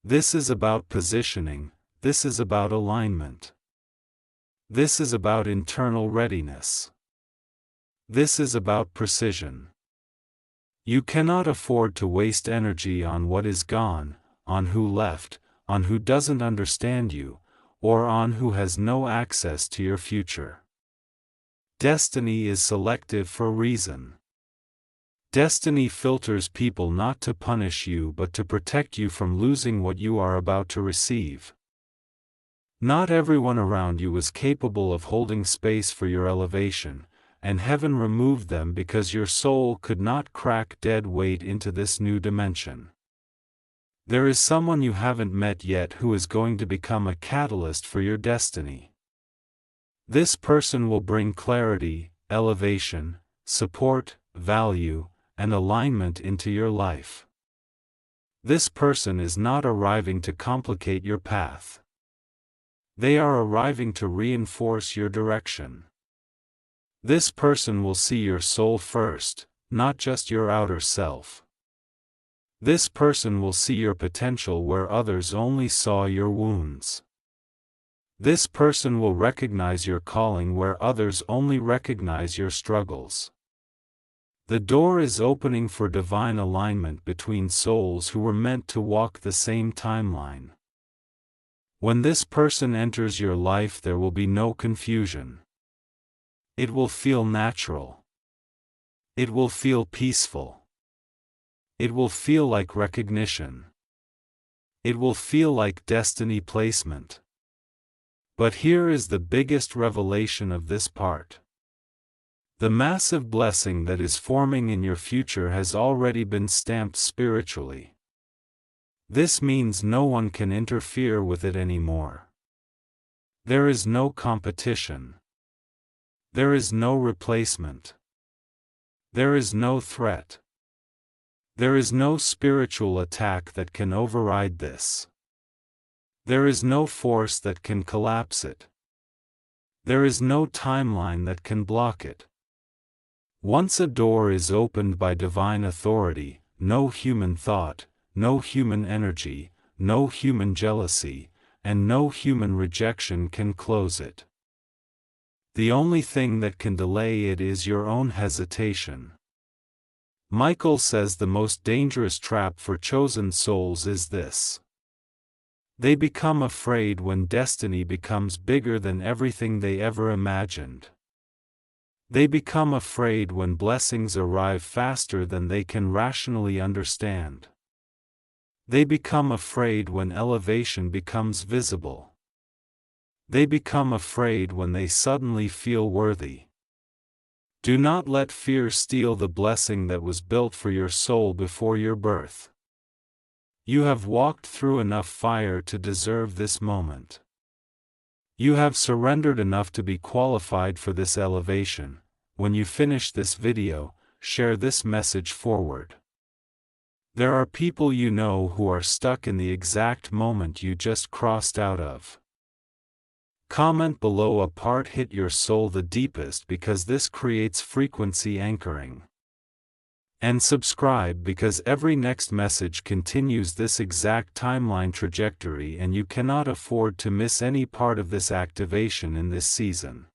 This is about positioning, this is about alignment. This is about internal readiness. This is about precision. You cannot afford to waste energy on what is gone, on who left, on who doesn't understand you, or on who has no access to your future. Destiny is selective for a reason. Destiny filters people not to punish you but to protect you from losing what you are about to receive. Not everyone around you is capable of holding space for your elevation, and heaven removed them because your soul could not crack dead weight into this new dimension. There is someone you haven't met yet who is going to become a catalyst for your destiny. This person will bring clarity, elevation, support, value, and alignment into your life. This person is not arriving to complicate your path. They are arriving to reinforce your direction. This person will see your soul first, not just your outer self. This person will see your potential where others only saw your wounds. This person will recognize your calling where others only recognize your struggles. The door is opening for divine alignment between souls who were meant to walk the same timeline. When this person enters your life, there will be no confusion. It will feel natural. It will feel peaceful. It will feel like recognition. It will feel like destiny placement. But here is the biggest revelation of this part. The massive blessing that is forming in your future has already been stamped spiritually. This means no one can interfere with it anymore. There is no competition. There is no replacement. There is no threat. There is no spiritual attack that can override this. There is no force that can collapse it. There is no timeline that can block it. Once a door is opened by divine authority, no human thought, no human energy, no human jealousy, and no human rejection can close it. The only thing that can delay it is your own hesitation. Michael says the most dangerous trap for chosen souls is this. They become afraid when destiny becomes bigger than everything they ever imagined. They become afraid when blessings arrive faster than they can rationally understand. They become afraid when elevation becomes visible. They become afraid when they suddenly feel worthy. Do not let fear steal the blessing that was built for your soul before your birth. You have walked through enough fire to deserve this moment. You have surrendered enough to be qualified for this elevation. When you finish this video, share this message forward. There are people you know who are stuck in the exact moment you just crossed out of. Comment below a part hit your soul the deepest because this creates frequency anchoring. And subscribe because every next message continues this exact timeline trajectory and you cannot afford to miss any part of this activation in this season.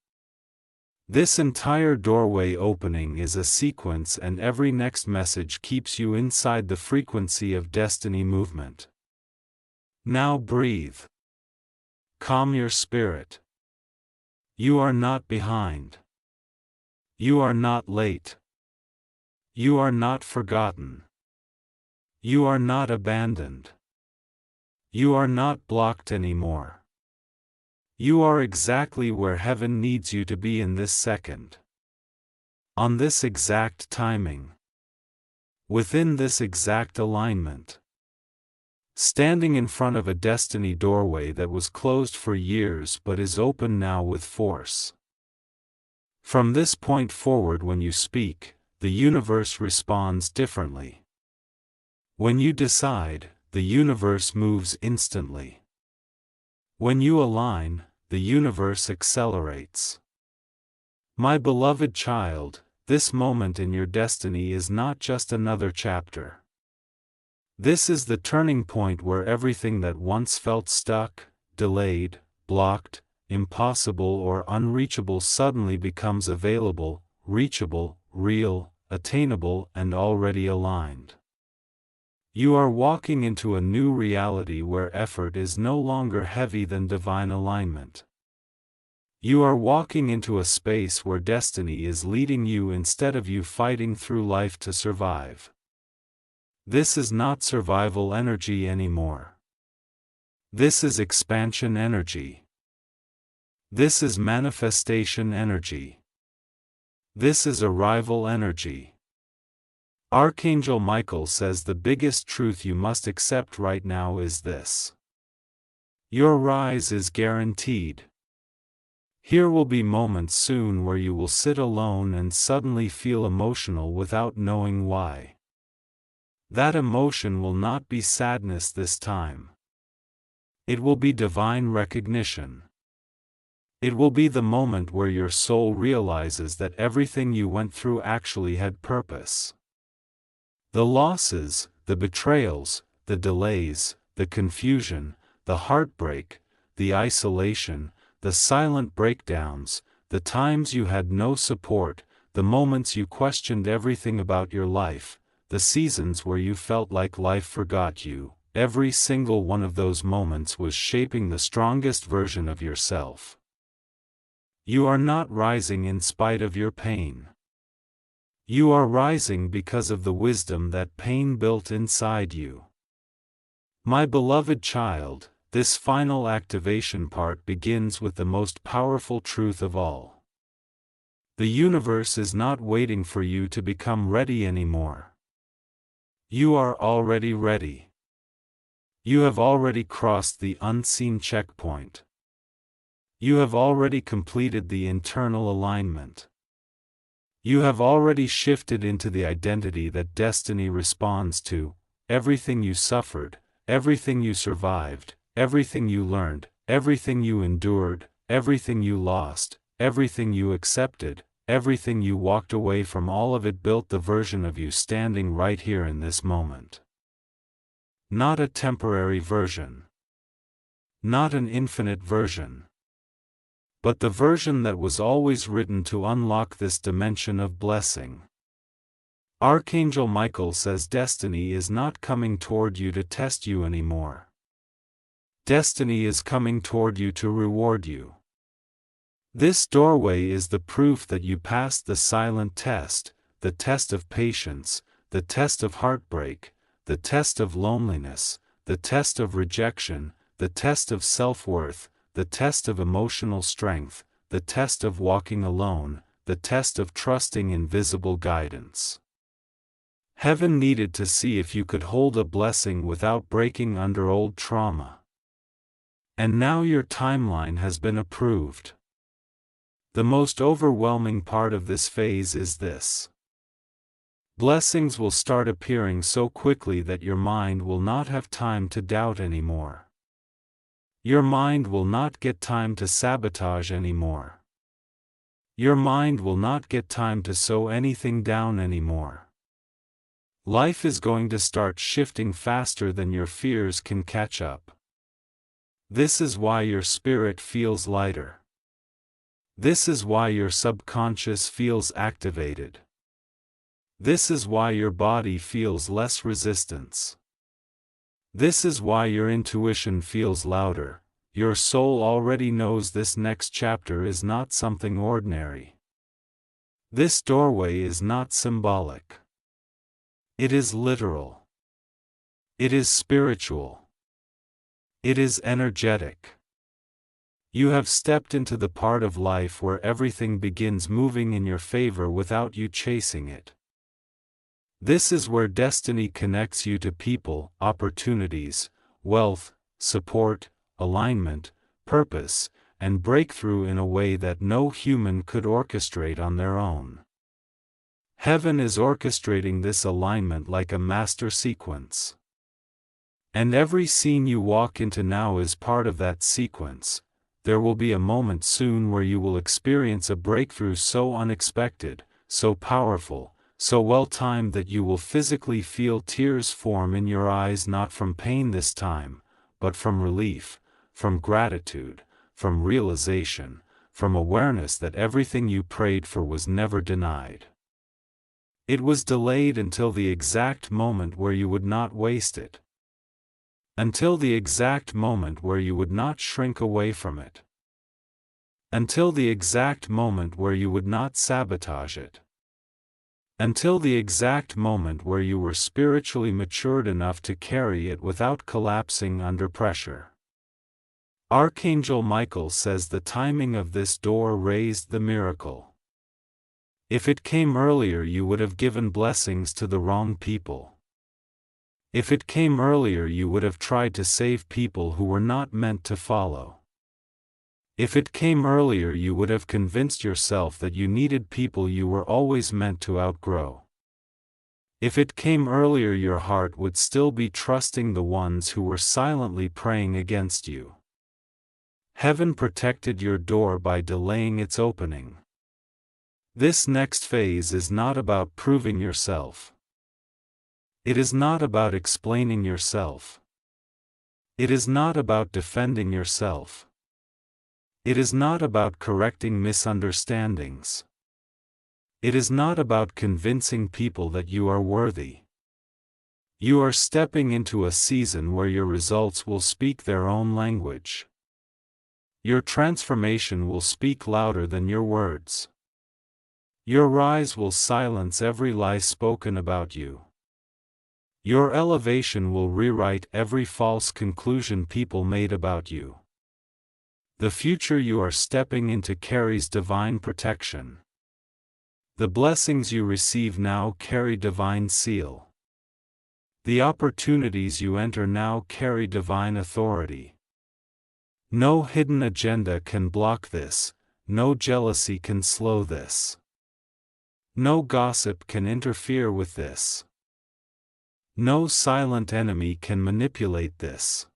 This entire doorway opening is a sequence and every next message keeps you inside the frequency of destiny movement. Now breathe. Calm your spirit. You are not behind. You are not late. You are not forgotten. You are not abandoned. You are not blocked anymore. You are exactly where heaven needs you to be in this second. On this exact timing. Within this exact alignment. Standing in front of a destiny doorway that was closed for years but is open now with force. From this point forward, when you speak, the universe responds differently. When you decide, the universe moves instantly. When you align, the universe accelerates. My beloved child, this moment in your destiny is not just another chapter. This is the turning point where everything that once felt stuck, delayed, blocked, impossible or unreachable suddenly becomes available, reachable, real, attainable and already aligned. You are walking into a new reality where effort is no longer heavy than divine alignment. You are walking into a space where destiny is leading you instead of you fighting through life to survive. This is not survival energy anymore. This is expansion energy. This is manifestation energy. This is arrival energy. Archangel Michael says the biggest truth you must accept right now is this. Your rise is guaranteed. Here will be moments soon where you will sit alone and suddenly feel emotional without knowing why. That emotion will not be sadness this time. It will be divine recognition. It will be the moment where your soul realizes that everything you went through actually had purpose. The losses, the betrayals, the delays, the confusion, the heartbreak, the isolation, the silent breakdowns, the times you had no support, the moments you questioned everything about your life, the seasons where you felt like life forgot you, every single one of those moments was shaping the strongest version of yourself. You are not rising in spite of your pain. You are rising because of the wisdom that pain built inside you. My beloved child, this final activation part begins with the most powerful truth of all. The universe is not waiting for you to become ready anymore. You are already ready. You have already crossed the unseen checkpoint. You have already completed the internal alignment. You have already shifted into the identity that destiny responds to. Everything you suffered, everything you survived, everything you learned, everything you endured, everything you lost, everything you accepted, everything you walked away from, all of it built the version of you standing right here in this moment. Not a temporary version. Not an infinite version. But the version that was always written to unlock this dimension of blessing. Archangel Michael says destiny is not coming toward you to test you anymore. Destiny is coming toward you to reward you. This doorway is the proof that you passed the silent test, the test of patience, the test of heartbreak, the test of loneliness, the test of rejection, the test of self-worth, the test of emotional strength, the test of walking alone, the test of trusting invisible guidance. Heaven needed to see if you could hold a blessing without breaking under old trauma. And now your timeline has been approved. The most overwhelming part of this phase is this. Blessings will start appearing so quickly that your mind will not have time to doubt anymore. Your mind will not get time to sabotage anymore. Your mind will not get time to sew anything down anymore. Life is going to start shifting faster than your fears can catch up. This is why your spirit feels lighter. This is why your subconscious feels activated. This is why your body feels less resistance. This is why your intuition feels louder. Your soul already knows this next chapter is not something ordinary. This doorway is not symbolic. It is literal. It is spiritual. It is energetic. You have stepped into the part of life where everything begins moving in your favor without you chasing it. This is where destiny connects you to people, opportunities, wealth, support, alignment, purpose, and breakthrough in a way that no human could orchestrate on their own. Heaven is orchestrating this alignment like a master sequence. And every scene you walk into now is part of that sequence. There will be a moment soon where you will experience a breakthrough so unexpected, so powerful, so well-timed that you will physically feel tears form in your eyes, not from pain this time, but from relief, from gratitude, from realization, from awareness that everything you prayed for was never denied. It was delayed until the exact moment where you would not waste it. Until the exact moment where you would not shrink away from it. Until the exact moment where you would not sabotage it. Until the exact moment where you were spiritually matured enough to carry it without collapsing under pressure. Archangel Michael says the timing of this door raised the miracle. If it came earlier, you would have given blessings to the wrong people. If it came earlier, you would have tried to save people who were not meant to follow. If it came earlier, you would have convinced yourself that you needed people you were always meant to outgrow. If it came earlier, your heart would still be trusting the ones who were silently praying against you. Heaven protected your door by delaying its opening. This next phase is not about proving yourself. It is not about explaining yourself. It is not about defending yourself. It is not about correcting misunderstandings. It is not about convincing people that you are worthy. You are stepping into a season where your results will speak their own language. Your transformation will speak louder than your words. Your rise will silence every lie spoken about you. Your elevation will rewrite every false conclusion people made about you. The future you are stepping into carries divine protection. The blessings you receive now carry divine seal. The opportunities you enter now carry divine authority. No hidden agenda can block this, no jealousy can slow this. No gossip can interfere with this. No silent enemy can manipulate this.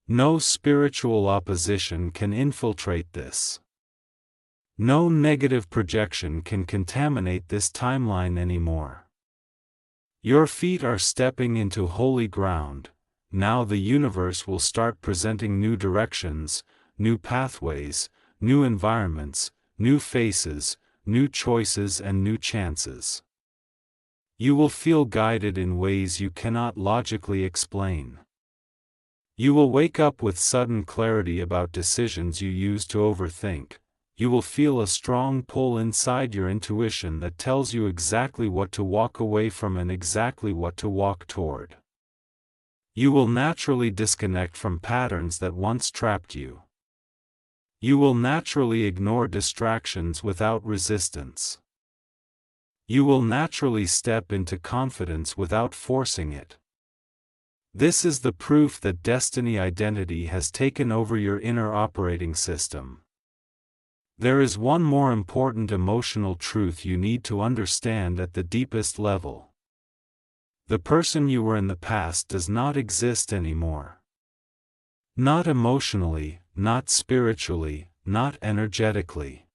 No spiritual opposition can infiltrate this. No negative projection can contaminate this timeline anymore. Your feet are stepping into holy ground. Now the universe will start presenting new directions, new pathways, new environments, new faces, new choices and new chances. You will feel guided in ways you cannot logically explain. You will wake up with sudden clarity about decisions you used to overthink, you will feel a strong pull inside your intuition that tells you exactly what to walk away from and exactly what to walk toward. You will naturally disconnect from patterns that once trapped you. You will naturally ignore distractions without resistance. You will naturally step into confidence without forcing it. This is the proof that destiny identity has taken over your inner operating system. There is one more important emotional truth you need to understand at the deepest level. The person you were in the past does not exist anymore. Not emotionally, not spiritually, not energetically.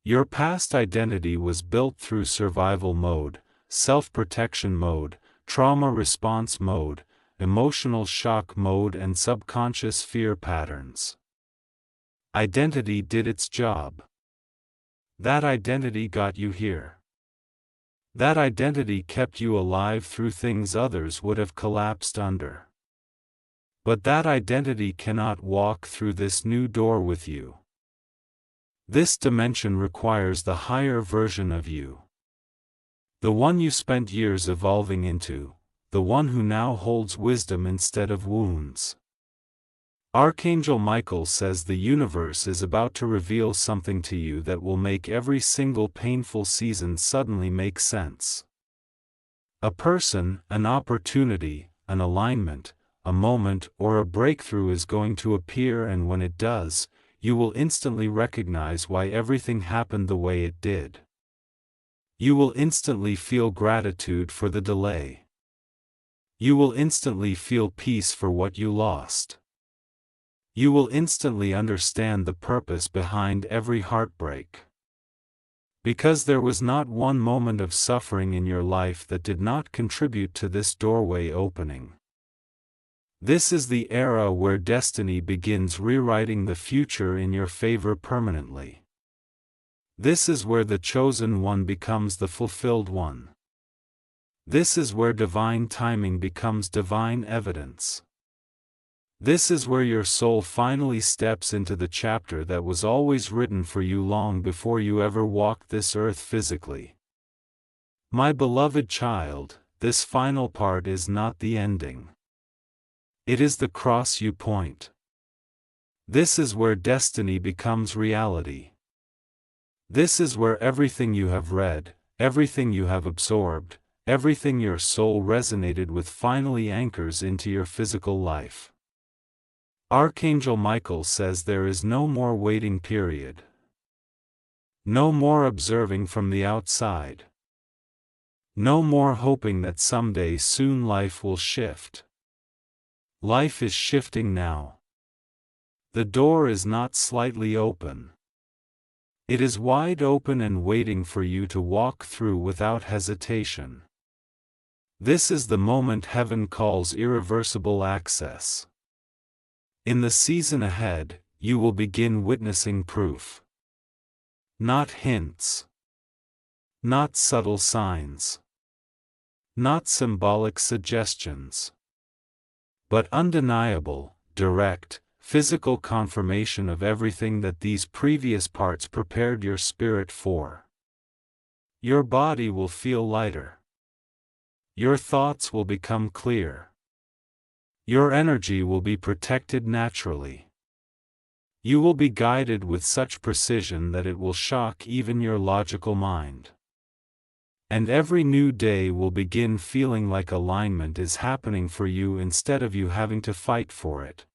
Your past identity was built through survival mode, self-protection mode, trauma response mode, emotional shock mode, and subconscious fear patterns. Identity did its job. That identity got you here. That identity kept you alive through things others would have collapsed under. But that identity cannot walk through this new door with you. This dimension requires the higher version of you. The one you spent years evolving into, the one who now holds wisdom instead of wounds. Archangel Michael says the universe is about to reveal something to you that will make every single painful season suddenly make sense. A person, an opportunity, an alignment, a moment, or a breakthrough is going to appear, and when it does, you will instantly recognize why everything happened the way it did. You will instantly feel gratitude for the delay. You will instantly feel peace for what you lost. You will instantly understand the purpose behind every heartbreak. Because there was not one moment of suffering in your life that did not contribute to this doorway opening. This is the era where destiny begins rewriting the future in your favor permanently. This is where the chosen one becomes the fulfilled one. This is where divine timing becomes divine evidence. This is where your soul finally steps into the chapter that was always written for you long before you ever walked this earth physically. My beloved child, this final part is not the ending. It is the cross you point. This is where destiny becomes reality. This is where everything you have read, everything you have absorbed, everything your soul resonated with finally anchors into your physical life. Archangel Michael says there is no more waiting period. No more observing from the outside. No more hoping that someday soon life will shift. Life is shifting now. The door is not slightly open. It is wide open and waiting for you to walk through without hesitation. This is the moment heaven calls irreversible access. In the season ahead, you will begin witnessing proof. Not hints. Not subtle signs. Not symbolic suggestions. But undeniable, direct, physical confirmation of everything that these previous parts prepared your spirit for. Your body will feel lighter. Your thoughts will become clear. Your energy will be protected naturally. You will be guided with such precision that it will shock even your logical mind. And every new day will begin feeling like alignment is happening for you instead of you having to fight for it.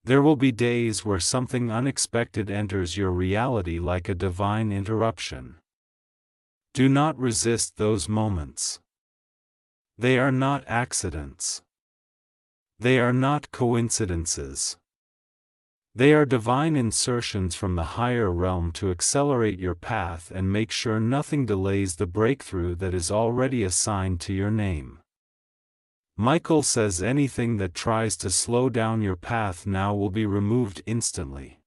There will be days where something unexpected enters your reality like a divine interruption. Do not resist those moments. They are not accidents. They are not coincidences. They are divine insertions from the higher realm to accelerate your path and make sure nothing delays the breakthrough that is already assigned to your name. Michael says anything that tries to slow down your path now will be removed instantly.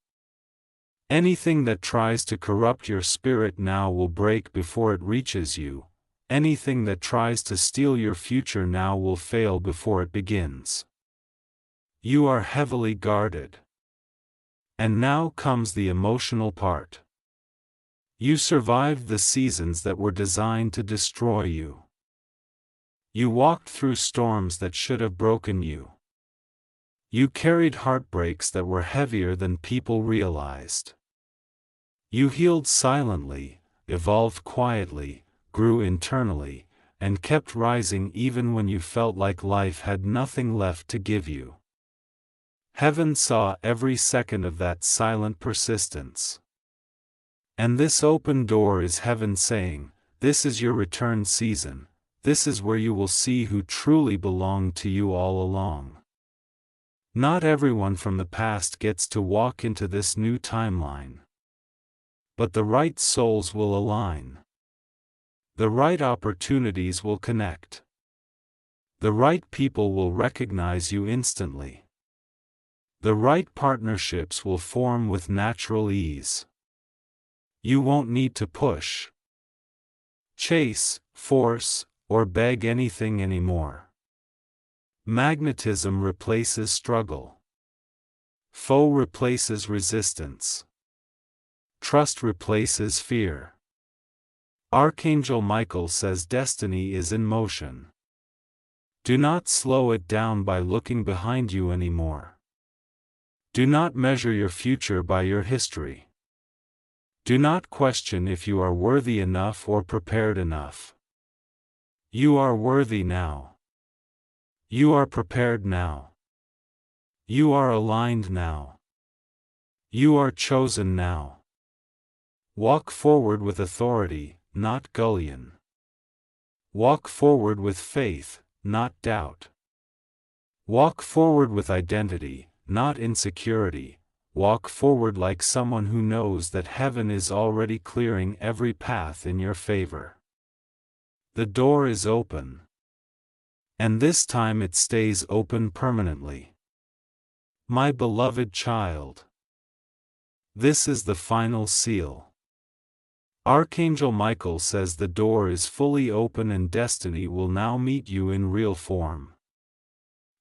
Anything that tries to corrupt your spirit now will break before it reaches you. Anything that tries to steal your future now will fail before it begins. You are heavily guarded. And now comes the emotional part. You survived the seasons that were designed to destroy you. You walked through storms that should have broken you. You carried heartbreaks that were heavier than people realized. You healed silently, evolved quietly, grew internally, and kept rising even when you felt like life had nothing left to give you. Heaven saw every second of that silent persistence. And this open door is heaven saying, this is your return season, this is where you will see who truly belonged to you all along. Not everyone from the past gets to walk into this new timeline. But the right souls will align. The right opportunities will connect. The right people will recognize you instantly. The right partnerships will form with natural ease. You won't need to push, chase, force, or beg anything anymore. Magnetism replaces struggle. Foe replaces resistance. Trust replaces fear. Archangel Michael says destiny is in motion. Do not slow it down by looking behind you anymore. Do not measure your future by your history. Do not question if you are worthy enough or prepared enough. You are worthy now. You are prepared now. You are aligned now. You are chosen now. Walk forward with authority, not gullion. Walk forward with faith, not doubt. Walk forward with identity, not insecurity. Walk forward like someone who knows that heaven is already clearing every path in your favor. The door is open. And this time it stays open permanently. My beloved child. This is the final seal. Archangel Michael says the door is fully open and destiny will now meet you in real form.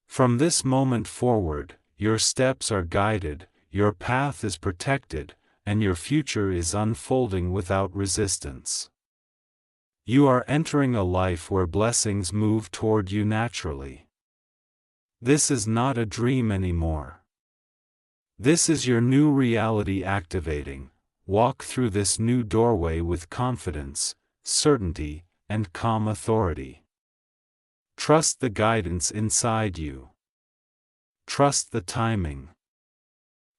From this moment forward, your steps are guided, your path is protected, and your future is unfolding without resistance. You are entering a life where blessings move toward you naturally. This is not a dream anymore. This is your new reality activating. Walk through this new doorway with confidence, certainty, and calm authority. Trust the guidance inside you. Trust the timing.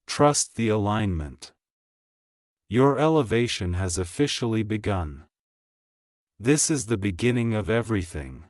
Trust the alignment. Your elevation has officially begun. This is the beginning of everything.